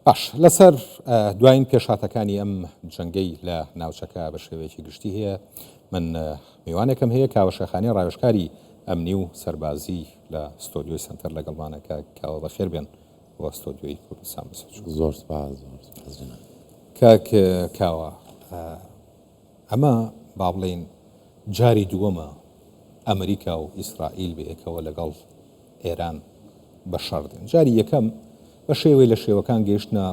باش لەسەر دوایین پێشاتەکانی ئەم جەنگەی لە ناوچەکە بە شێوەیەکی گشتی هەیە من میوانێکم هەیە کاوەشەخانەی ڕاوێژکاری ئەمنی و سەربازی لە ستۆدیۆی سنتەر لەگەڵمانەکە کاوە بەخێر بێن بۆ ستۆدیۆی کوردستان زۆر سپاس کاک کاوە ئەمە با بڵێن جاری دووەمە ئەمریکا و ئیسرائیل بەیەکەوە لەگەڵ ئێران بە شەڕ دێن. جاری یەکەم بە شێوەی لە شێوەکان گەیشتنە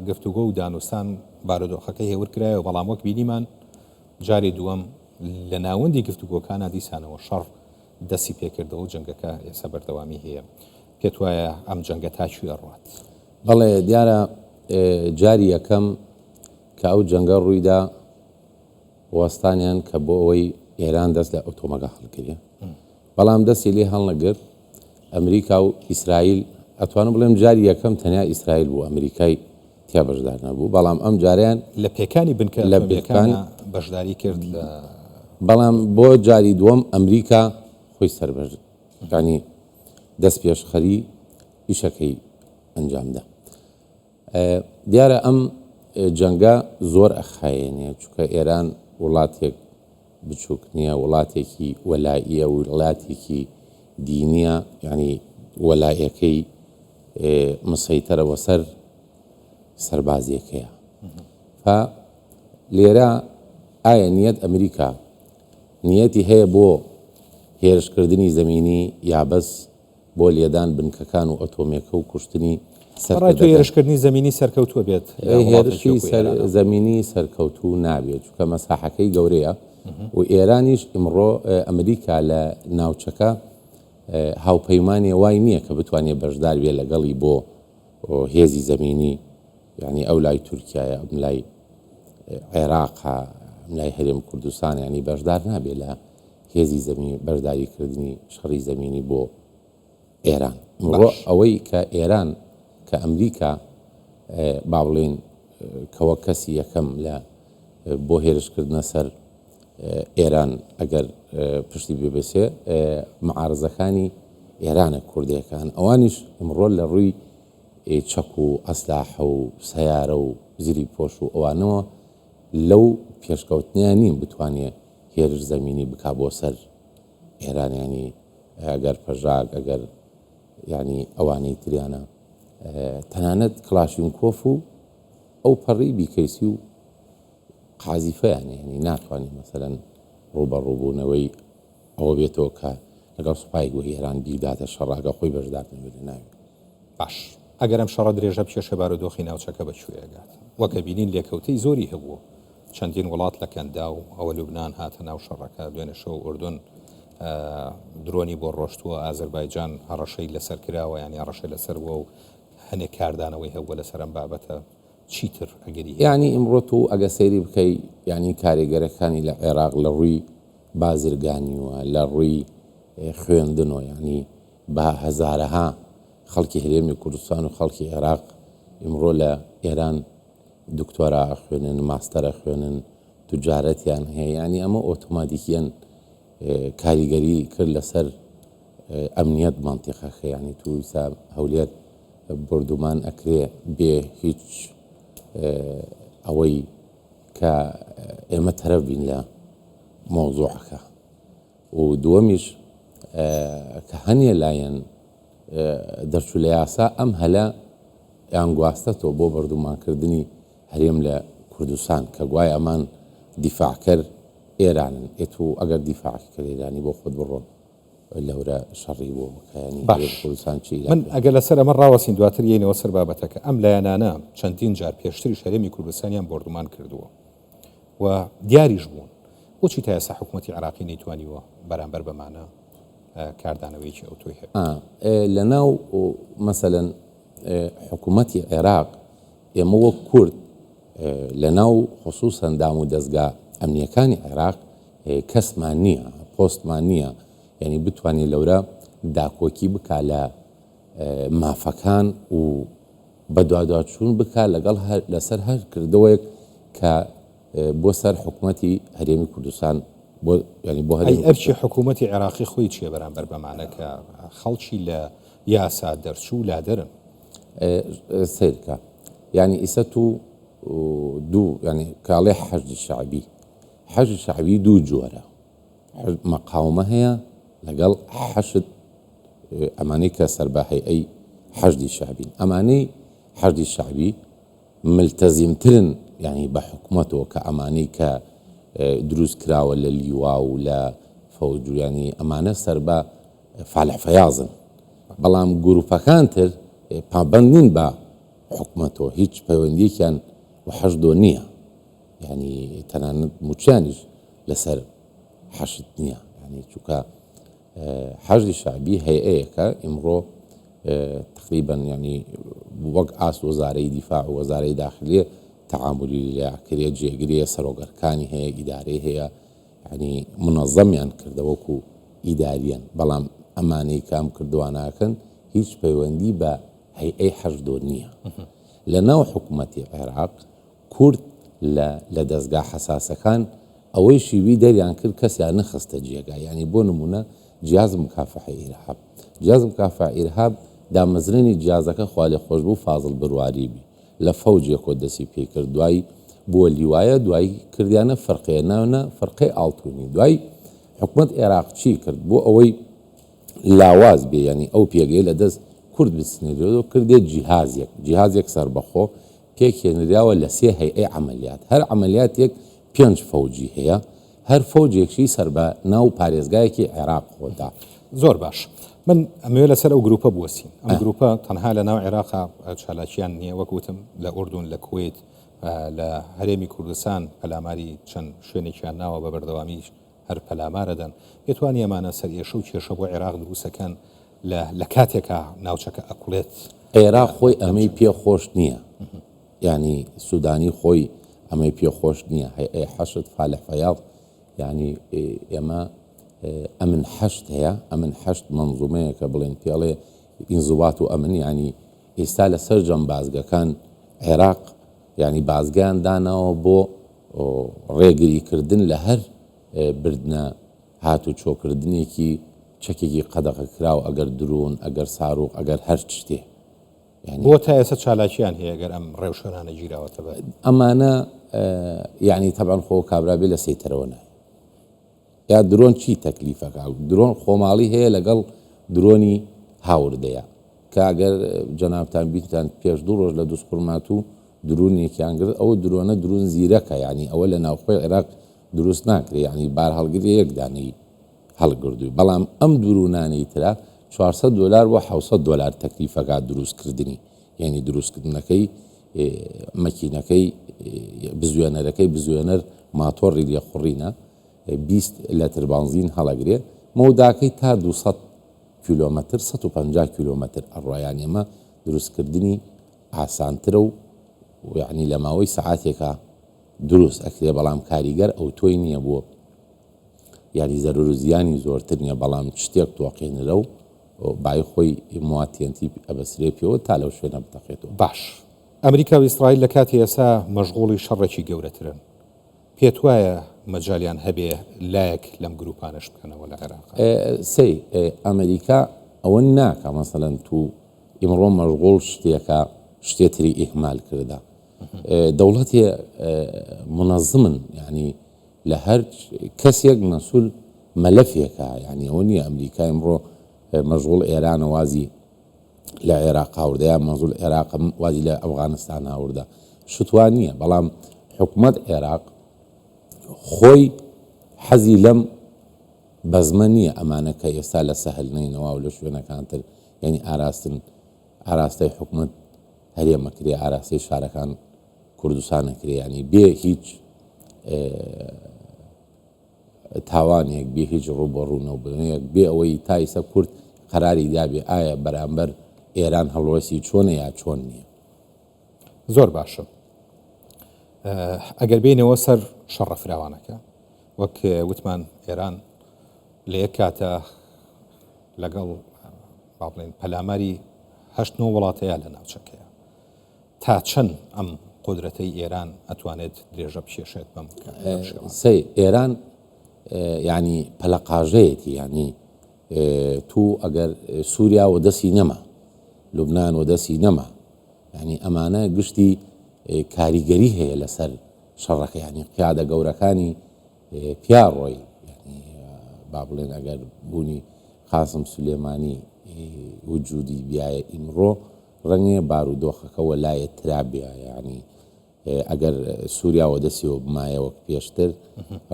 گفتوگۆ و دانوستان بارودۆخەکەی هێور کرایەوە، بەڵام وەک بینیمان جاری دووەم لە ناوەندی گفتوگۆکانە دیسانەوە شەڕ دەستی پێکردەوە و جەنگەکە ئێستا بەردەوامی هەیە. پێت وایە ئەم جەنگە تاچووی ئەڕوات؟ بەڵێ دیارە جاری یەکەم کە ئەو جەنگە ڕوویدا وەستانیان کە بۆ ئەوەی ئێران دەست لە ئۆتۆمەگا هەڵگرێ، بەڵام دەستی لێ هەڵ نەگرت. ئەمریکا و ئیسرائیل ئەتوانم بڵێم جاری یەکەم تەنیا ئیسرائیل بوو، ئەمریکای تیا بەشدار نەبوو، بەڵام ئەم جاریان لە پێکانی بنکە لە پێکان بەشداری کرد. بەڵام بۆ جاری دووەم ئەمریکا خۆی سەربەرانی دەست پێشخەری ئیشەکەی ئەنجامدا. دیارە ئەم جەنگە زۆر ئەخایێنێ، چونکە ئێران وڵاتێک بچووک نییە، وڵاتێکی وەلاییە، وڵاتێکی دینیە، یعنی وەلایەکەی مسەیتەرەوە سەر سەربازیەکەیە. لێرە ئایا نیەت ئەمریکا نیەتی هەیە بۆ هێرشکردنی زەمینی یا بەس بۆ لێدان بنکەکان و ئۆتۆمێکە و کوشتنی هێرشکردنی زەمینی سەرکەوتووە بێت؟ هێرشی زەمینی سەرکەوتوو نابێت، چونکە مەساحەکەی گەورەیە و ئێرانیش ئمڕۆ ئەمریکا لە ناوچەکە هاوپەیمانی وای نییە کە بتوانێت بەشدار بێت لەگەڵی بۆ هێزی زەمینی، یعنی ئەو لای تورکایە، ئەم لای عێراقا، ئەم لای هەرێم کوردستان، ینی بەشدار نابێت لە هێزی زەمینی بەرداریکردنی شەڕی زەمینی بۆ ئێران. ئمڕۆ ئەوەی کە ئێران کە ئەمریکا با بڵێن کەوە کەسی یەکەم لە بۆ هێرشکردنە سەر ئێران ئەگەر پشتی ببێسێ مەعارزەکانی ئێرانە کوردیەکان، ئەوانیش ئمڕۆ لە ڕووی چەک و ئەسلاحە و سەیارە و زیری پۆش و ئەوانەوە لەو پێشکەوتنیان نین بتوانێت هێرش زەمینی بک بۆ سەر ئێرانیانی ئەگەر پەژاک ئەگەر ینی ئەوانەی تریانە تەنانەت کلاشینکۆف و ئەو پەڕی بیکەیسی و قازیفەیان، ینی ناتوانین مەسەلەن ڕوبەڕووبوونەوەی ئەوە بێتەوە کە لەگەڵ سوپای گوهی ئێران بیرداتە شەڕاگە خۆی بەشدار نەبێت ناوێت. باش ئەگەر ئەم شەڕە درێژە پێشە بارودۆخی ناوچەکە بەکوێگات وەکە بینین لێکەوتەی زۆری هەبووە، چەندین وڵات لە کەندا و ئەوە لوبنان هاتە ناو شەڕەکە، دوێنێ شەو ئوردون درۆنی بۆ ڕۆشتووە، ئازەربایجان هەڕەشەی لەسەر کراوە، ینی هەڕەشەی لەسەر بووە و هەنێک کاردانەوەی هەبووە لەسەر ئەم بابەتە. چیتر ئەگەری ینی ئمڕۆ و ئەگە سەیری بکەی ینی کاریگەرەکانی لە عێراق لە ڕووی بازرگانیوە، لە ڕووی خوێندنەوە، ینی بە هەزارەها خەڵکی هەرێمی کوردستان و خەڵکی عێراق ئمڕۆ لە ئێران دکتۆرا خوێنن، ماستەرە خوێنن، توجارەتیان هەیە، ینی ئەمە ئۆتۆماتیکیان کاریگەری کرد لەسەر ئەمنیەت مانتیقەکە، ینی تووسا هەولێر بردومان ئەکرێ بێ هیچ ئەوەی کە ئێمە تەرەف بین لە مۆزوعەکە. و دووەمیش کە هەنێ لایەن دەرچوو لە یاسا ئەم هەلە یان گواستەتەوە بۆ بەردومانکردنی هەرێم لە کوردستان کە گوای ئەمان دیفاعکەر ئێرانن، ئێت و ئەگەر دیفاعی کرد ئێرانی بۆ خۆت بڕۆن لەورە شەڕی بۆ بکەنی کوردستان چی. من ئەگەر لەسەر ئەمە ڕاوەسین دواتر یەنەوە سەر بابەتەکە ئەم لایەنانە چەندین جار پێشتری هەرێمی کوردستانیان بردومان کردووە و دیاریش بوون، بۆچی تا ئێستا حکوومەتی عێراقی نەیتوانیوە بەرامبەر بەمانە کاردانەوەیکی ئەو تۆی هەیە؟ لە ناو مەسەلەن حکوومەتی عێراق ئێمە وەک کورد لە ناو خصوصەن دام و دەستگا ئەمنیەکانی عێراق کەسمان نییە، پۆستمان نییە، ینی بتوانێت لەورە داکۆکی بکە لە مافەکان و بەدواداچوون بکە لەگەڵ لەسەر هەر کردەوەیەک کە بۆ سەر حکوومەتی هەرێمی کوردستان ینی بۆ ئەرچی حکوومەتی عێراقی خۆی چیە بەرامبەر بەمانەکە خەڵکی لە یاسا دەرچوو لا دەرن سیرکە يعني ئیسەت و دوو يعني کاڵێ حەشد شعبی دوو جۆرە مەقاومە هەیە لەگەڵ حەشد ئەمانەی کە سەرباهەی ئەی حەشدی شعبین ئەمانەی حەشدی شعبی ملتەزیمترن يعني بە حکوومەتەوە کە ئەمانەی کە دروست کراوە لە لیوا و لە فەوج ینی ئەمانە سەر بە فالح فەیازن بەڵام گروپەکان تر پابەندین بە حکوومەتەوە هیچ پەیوەندیەکیان و حەشدۆ نییە ینی تەنانەت موچیانیش لەسەر حەشد نییە ینی چونکە حەشدی شعبی هەیەیەکە ئیمڕۆ تقریبا ینی وەک ئاست وەزارەی دیفاع و وەزارەی داخلیە تعاملی لێکرێ جێگرێ سەرۆگەرەکانی هەیە ئیدارەی هەیە ینی منەظەمیان کردەوەکو ئیداریان بەڵام ئەمانەی کام کردواناکەن هیچ پەیوەندی بە هەیئەی حەشدۆ نییە لە ناو حکوومەتی عێراق کورد لە دەستگا حەساسەکان ئەوەی شیوی دەریان کرد کەسیان نەخستە جێگا ینی بۆ نمونە جیاز مکافحەی ئیرهاب جیاز مکافحەی ئیرهاب دامەزرێنی جیازەکە خوا لێ خۆش بوو فازڵ بڕواری بی لە فەوجێکۆ دەستی پێ کرد دوای بۆ لیوایە دوای کردیانە فەرقەیە ناونە فەرقەی ئاڵتونی دوای حکوومەت عێراق چی کرد بۆ ئەوەی لاواز بێ ینی ئەو پێگەی لە دەست کورد بچنێرێتەوە کردێت جیهازێک سەربەخۆ پێکهێنراوە لە سێ هەیئەی عەمەلیات هەر عەمەلیاتێک 5 فەوجی هەیە هەر فەوجێکشی سەر بە ناو پارێزگایەکی عێراق خۆدا زۆر باش من ئەمەوێ لەسەر ئەو گروپە بوەسین ئەم گروپە تەنها لە ناو عێراقا چالاکیان نییە وەکوتم لە ئوردون لە کوێت لە هەرێمی کوردستان پەلاماری چەند شوێنێکیان ناوە بە بەردەوامیش هەر پەلامارەدەن پێتوانی ئەمانە سەر ئێشە و کێشە بۆ عێراق دروستەکەن لە کاتێکە ناوچەکە ئەقولێت عێراق خۆی ئەمەی پێخۆش نییە ینی سوودانی خۆی ئەمەی پێخۆش نییە هەیئەی حەشد فالح فەیاض ینی ئێمە ئەمن حەشد هەیە ئەمن حەشد مەنزومەیە کە بڵێن پێڵێ ئینزوات و ئەمن ینی ئێستا لە سەر جەم بازگەکان عێراق ینی بازگیان داناوە بۆ ڕێگریکردن لە هەر بردنە هات و چۆکردنێکی چەکێکی قەدەغە کراو ئەگەر درۆن ئەگەر ساروق ئەگەر هەر شتێ بۆ تا ئێستا چالاکیان هەیە گەر ئەم ڕێوشێنانە گیراوەتە بە ئەمانە ینی تەبەن خۆ کابرابێ لە سەیتەرەوە نایە یا درۆن چی تەکلیفەکە درۆن خۆماڵی هەیە لەگەڵ درۆنی هاوردەیە کە ئەگەر جەنابتان بیتان پێش دوو ڕۆژ لە دووسقورمات و درۆنێکیان گرت ئەوە درۆنە درۆن زیرەکە ینی ئەوە لە ناوخۆی عێراق دروست ناکرێ ینی بار هەڵگری یەکدانەی هەڵگردووی بەڵام ئەم درۆنانەی ترا $400 بۆ $700 تەکلیفەکە دروستکردنی یعنی دروستکردنەکەی مەکینەکەی بزوێنەرەکەی بزوێنەر ماتۆڕی لێ خوڕینە 20 لەتر بانزین هەڵەگرێ مەوداکەی تا 200 کیلۆمەتر 150 کیلۆمەتر ئەڕۆیان ئێمە دروستکردنی ئاسانترە و یعنی لە ماوەی سەعاتێکە دروست ئەکرێ بەڵام کاریگەر ئەو تۆی نییە بووە یعنی زەرور و زیانی زۆرتر نییە بەڵام شتێک تۆقێنرە و بای خۆی مواتێنتی ئەبەسرێ پێوە تا لەو شوێنە بتەقێتەوە باش ئەمریکا و ئیسرائیل لە کاتی ئێستا مەشغوڵی شەڕێکی گەورەترن پێت وایە مەجالیان هەبێ لایەک لەم گروپانەش بکەنەوە لە عێراق سەی ئەمریکا ئەوە ناکە مەسەڵەن تو ئیمڕۆ مەشغوڵ شتێکە شتێتری ئیهمال کردا دەوڵەتی منەظمن ینی لە هەر کەسێک مەسوول مەلەفێکە ینی ئەوە نییە ئەمریکا ئیمڕۆ مەشغوڵ ئێرانە وازی لە عێراق هاوردەیە مەزوول عێراق وازی لە ئەفغانستان هاوردە شتوان نییە بەڵام حکوومەت عێراق خۆی حەزی لەم بەزمە نییە ئەمانە کە ئێستا لە سەهلنینەوە و لە شوێنەکانتر یعنی ئاراستەی حکوومەت هەرێمەکرێ ئاراستەی شارەکان کوردستانەکرێ ینی بێ هیچ تاوانێک بێ هیچ ڕوبەڕوونەوەبوونەیەک بێ ئەوەی تایسە کورد قەراری دابێ ئایا بەرامبەر ئێران هەڵوەسی چۆنە یا چۆن نییە زۆر باشە ئەگەر بینەوە سەر شەڕە فراوانەکە وەک وتمان ئێران لە یەک کاتە لەگەڵ با بڵێن پەلاماری 8 وڵاتەیە لە ناوچەکەیە تا چەند ئەم قودرەتەی ئێران ئەتوانێت درێژە بشێشێت بەم سەی ئێران ینی پەلەقاژەیەتی ینی تو ئەگەر سووریا و دەستی نەما لوبناان و دەستی نەما يعني ئەمانە گشتی کاریگەری هەیە لەسەر شەڕەکە، ینی قیادە گەورەکانی پیا ڕۆی، ینی با بڵێن ئەگەر بوونی قاسم سولێمانی وجودی بیایە ئیمڕۆ ڕەنگە بارودۆخەکە وەلایە ترابێ، ینی ئەگەر سووریاوە دەستیەوە بمایە وەک پێشتر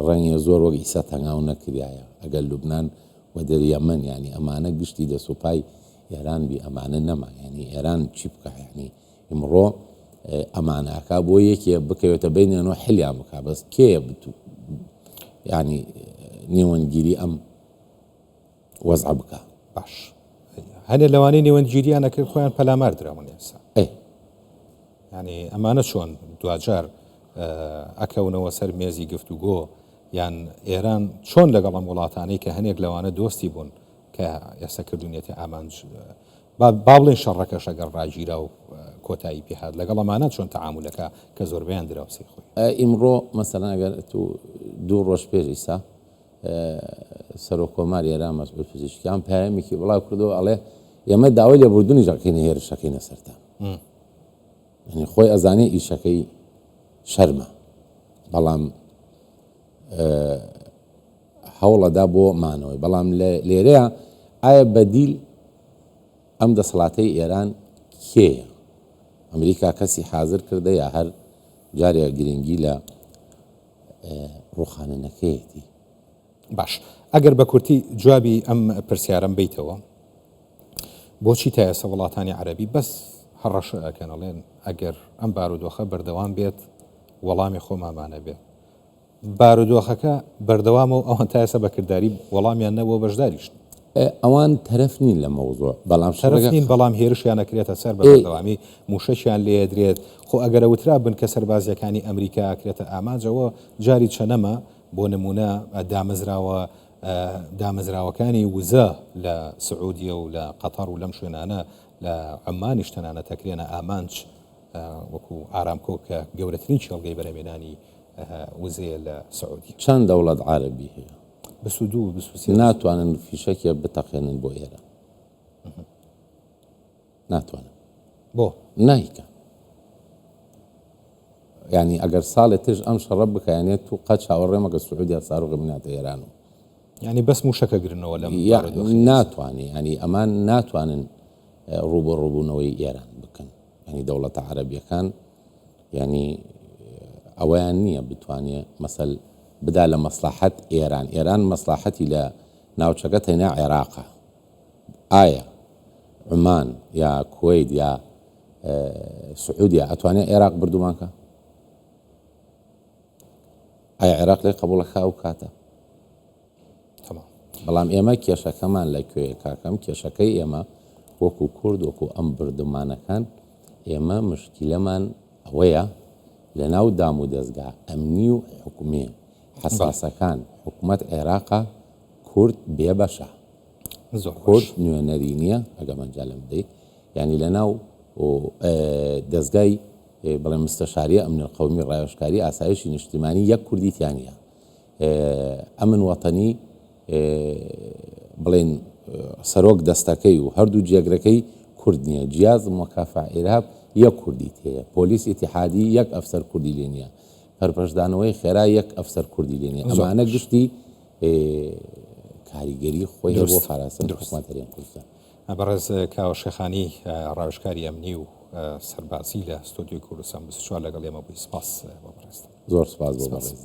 ڕەنگە زۆر وەک ئیسا تەنگاو نەکریایە، ئەگەر لوبناان وە دەریەمەن ینی ئەمانە گشتی دەسوپای ئێران بی ئەمانە نەما، ینی ئێران چی بکە، ینی ئیمڕۆ ئەمانەکە بۆ یەکێ بکەوێتە بینێنەوە حلیان بکە، بەس کێ ینی نێوەنگیری ئەم وەزع بکە. باش هەنێ لەوانەی نێوەندگیریانە کرد خۆیان پەلامار درراون ئێستا، ینی ئەمانە چۆن دوجار ئەکەونەوە سەر مێزی گفتوگۆ، یان ئێران چۆن لەگەڵ ئەم وڵاتانەی کە هەنێک لەوانە دۆستی بوون کە ئێستا کردوونێتی ئامانج با بڵێن شەڕەکەش ئەگەر ڕاگیرا و کۆتایی پێهات لەگەڵ ئەمانە چۆن تەعامولەکە کە زۆربیان دراوسی خۆی. ئیمڕۆ مەسەڵەن ئەگەر دوو ڕۆژ پێش ئیسا سەرۆکۆماری ئێران مەسئول پزیشکیان پایەمێکی وڵاو کردەوە ئەڵێ ئێمە داوای لێبوردنی ژەکەینە هێرشەکەینە سەرتان، ینی خۆی ئەزانێ ئیشەکەی شەرمە، بەڵام هەوڵەدا بۆ مانەوەی، بەڵام لێرەیە ئایا بەدیل ئەم دەسەڵاتەی ئێران کێیە؟ ئەمریکا کەسی حازر کردە یا هەر جارێک گرنگی لە ڕوخانەکەیەتی؟ باش ئەگەر بە کورتی جوابی ئەم پرسیارم بیتەوە، بۆچی تا ئێستا وڵاتانی عەرەبی بەس هەڕەش ئەکەنەڵێن ئەگەر ئەم بارودۆخە بەردەوام بێت وەڵامی خۆمامانە بێت، بارودۆخەکە بەردەوامە و ئەوان تا ئێستا بەکردداری وەڵامیان نەبووە بەشداریشن، ئەوان تەرەف نین لە مەوزوع، بەڵام شەرەفین، بەڵام هێرشیان نەکرێتە سەر بەردەوامی، موشەشیان لێدرێت، خۆ ئەگەرە وترا بن کە سەربازیەکانی ئەمریکا ئەکرێتە ئاماجەوە جاری چەنەمە بۆ نمونە دامەزراوەکانی وزە لە سعودیە و لە قەتەر و لەم شوێنانە لە عەمانیش تەنانەت ئەکرێنە ئامانج وەکو ئارامکۆ کە گەورەترین چێڵگەی بەرهەمێنانی وزەیە لە سعودی. چەند دەوڵەت عەرەبی هەیە؟ 22 ناتوانن فیشەکێ بتەقێنن بۆ ئێرە، ناتوانن بۆ نایکە، ینی ئەگەر ساڵێ تژ ئەم شەڕە بکەیانێت و قەت چاوەڕێمەکە سعودیا ساڕۆغ بناتە ئێران و ینی بەس موشەکە گرنەوە لەم ناتوانێت، ینی ئەمان ناتوانن ڕوبە ڕووبوونەوەی ئێران بکەن، ینی دەوڵەتە عەرەبیەکان ینی ئەوەیان نییە بتوانێت مەسەل بدا لە مەسلحەت ئێران، ئێران مەسلحەتی لە ناوچەکە تەنیا عێراقە، ئایا عمان یا کوێیت یا سعودیا ئەتوانێت عێراق بردومانکە؟ ئایا عێراق لێ قبوڵەکە ئەو کاتە؟ بەڵام ئێمە کێشەکەمان لەکوێیە کاکەم، کێشەکەی ئێمە وەکو کورد وەکو ئەم بردومانەکان ئێمە مشکلەمان ئەوەیە لە ناو دام و دەستگا ئەمنی و حکومێ حساسەکان حکوومەت عێراقا کورد بێبەشە، کورد نوێنەری نییە ئەگە مەجا لەم بدەیت، ینی لە ناو دەستگای بڵێ مستەشاریە ئەمنی قەومی ڕایۆژکاری ئاسایشی نیشتیمانی یەک کوردی تیانە، ئەمن وەتەنی بڵێن سەرۆک دەستەکەی و هەردوو جێگرەکەی کورد نییە، جیاز مۆکافع ئێرهاب یەک کوردی هەیە، پۆلیس ئیتیحادی یەک ئەفسەر کوردی لێ نییە، پەرپەشدانەوەی خێرا یەک ئەفسەر کوردی لێ نییە، ئەمانە گشتی کاریگەری خۆی بۆ فاراسە حکومەت هەرێم کوردستان. بەڕێز کاوە شێخانی ڕاوێژکاری ئەمنی و سەربازی لە ستۆدیۆی کوردستان 24 لەگەڵ ئێمە بووی، سپاس بۆ بەڕێز. زۆر سپاس بۆ بەڕێز.